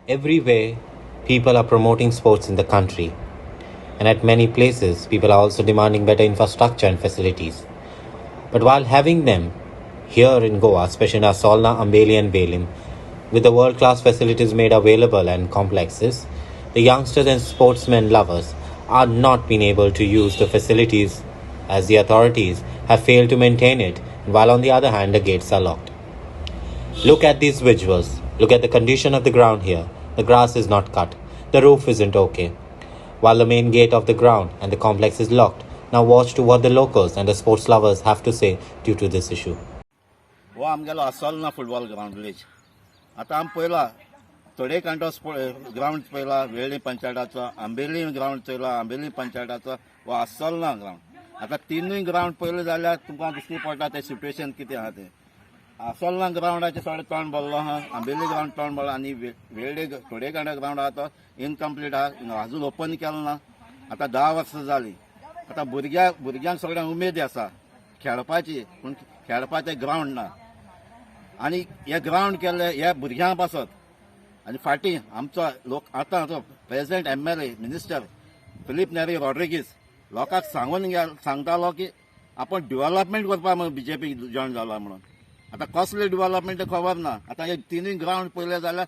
Everywhere, people are promoting sports in the country, and at many places, people are also demanding better infrastructure and facilities. But while having them here in Goa, especially in Assolna, Ambelim and Velim, with the world-class facilities made available and complexes, the youngsters and sportsmen lovers are not being able to use the facilities as the authorities have failed to maintain it, while on the other hand, the gates are locked. Look at these visuals. Look at the condition of the ground here. The grass is not cut. The roof isn't okay. While the main gate of the ground and the complex is locked. Now watch to what the locals and the sports lovers have to say due to this issue. हो आमगेलो Assolna football ground village आतां आमी पळयला थोडे कांटो ground पळयला वेळी पंचायताचो Ambelim ground चयला Ambelim पंचायताचो वो असोलना ग्राउंड आतां तिनूय ग्राउंड पळयले जाल्यार तुमकां दिश्टी पडटा तें सिट्युएशन कितें आहा तें असोलना ग्राउंडाचें थोडें तोंड भरलो आहा आंबेली ग्राउंड तोंड भरलो आनी वेळी थोडे कांटो ग्राउंड आहा तो इनकम्प्लीट आहा अजून ओपन केलो ना आतां 10 वर्सां जालीं आतां भुरग्यांक सगळ्यांक उमेद आसा खेळपाची पूण खेळपाचें ग्राउंड ना आनी हे ग्राउंड केल्ले ह्या भुरग्यांक पासत आनी फाटीं आमचो लोक आतां प्रेसिडेंट एमएलए मिनिस्टर फिलीप नेरी रॉड्रिगीस लोकांक सांगतालो की आपण डेव्हलपमेंट करपा म्हणून बीजेपी जॉयन जाला म्हणून आतां कसले डेव्हलपमेंट खबर ना आतां हे तिनूय ग्राउंड पळयले जाल्यार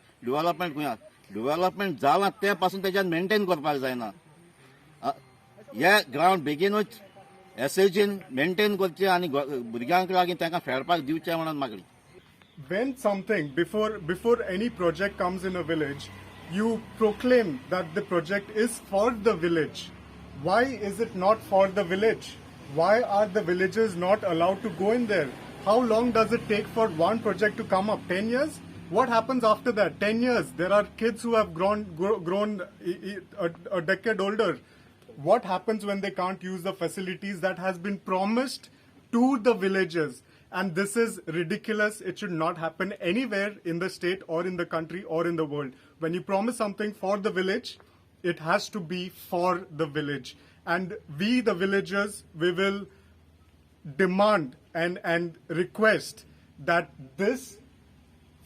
डेव्हलपमेंट जालां ते पासून तेच्यान मेंटेन करपाक जायना हे ग्राउंड बेगीनूच एसएजीन मेंटेन करचे आनी भुरग्यांक लागीं तांकां खेळपाक दिवचें म्हणून मागणी. When something, before any project comes in a village, you proclaim that the project is for the village. Why is it not for the village? Why are the villagers not allowed to go in there? How long does it take for one project to come up? 10 years? What happens after that? 10 years. There are kids who have grown a decade older. What happens when they can't use the facilities that has been promised to the villagers? And this is ridiculous. It should not happen anywhere in the state or in the country or in the world. When you promise something for the village, it has to be for the village. And we, the villagers, we will demand and request that this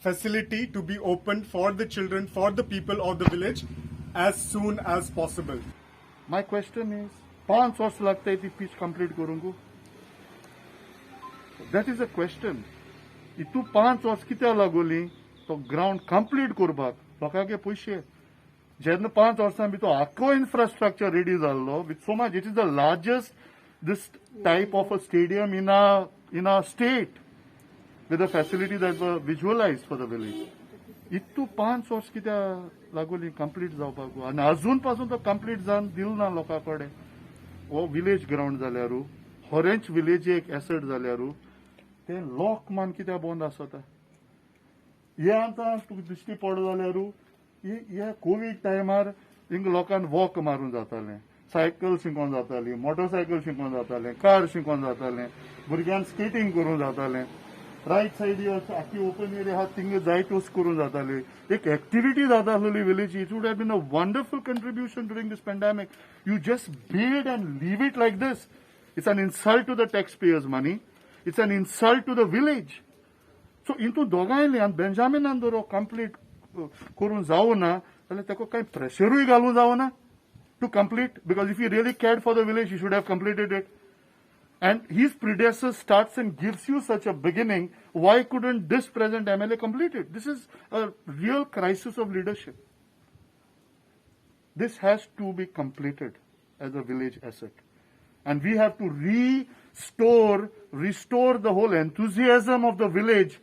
facility to be opened for the children, for the people of the village as soon as possible. My question is, 5 वर्ष लगता है pitch complete करूँगा? That is a question. इतू 5 वर्ष कित्या लागोली तो ground complete करपाक लोकांचे पयशे जेन्ना 5 वर्सां भितर आख्खो इन्फ्रास्ट्रक्चर रेडी जाल्लो with so much it is the largest this type of a stadium in a state with the facility that were visualized for the village. इतू 5 वर्ष कित्या लागोली कंप्लीट जावपाक आनी अजून पासून तो कंप्लीट जावन दिल ना लोकां कडेन हो विलेज ग्राउंड जाल्यारू ऑरेंज विलेज एक एसेट जाल्यारू ते लॉक मान कित्या बंद आसता हे आतां तुका दिश्टी पड जाल्यारू हे कोविड टायमार हिंग लोकांक वॉक मारून जातालें सायकल शिकोवन जाताली मोटरसायकल शिकोवन जातालें कार शिकोवन जातालें भुरग्यांक स्केटींग करून जातालें रायट सायडी आख्खी ओपन एरिया आहा थिंग जायत्योच करून जाताली एक एक्टिविटी जाता आसली village it would have been a wonderful contribution during this pandemic you just bid and leave it like this it's an insult to the taxpayers money it's an insult to the village so इंतू दोगांयली आनी बेंजामिनान जर complete करून जावना जाल्यार ताका कांय प्रेशरूय घालूं जावना to complete because if you really cared for the village you should have completed it and his predecessor starts and gives you such a beginning, why couldn't this present MLA complete it? This is a real crisis of leadership. This has to be completed as a village asset. And we have to restore the whole enthusiasm of the village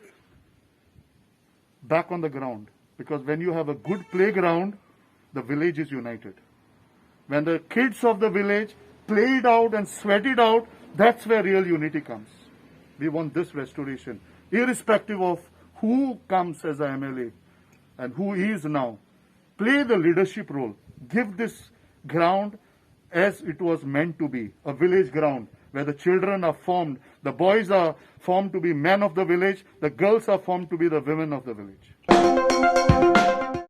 back on the ground. Because when you have a good playground, the village is united. When the kids of the village played out and sweated out, that's where real unity comes. We want this restoration, irrespective of who comes as a MLA and who is now. Play the leadership role. Give this ground as it was meant to be, a village ground where the children are formed, the boys are formed to be men of the village, the girls are formed to be the women of the village.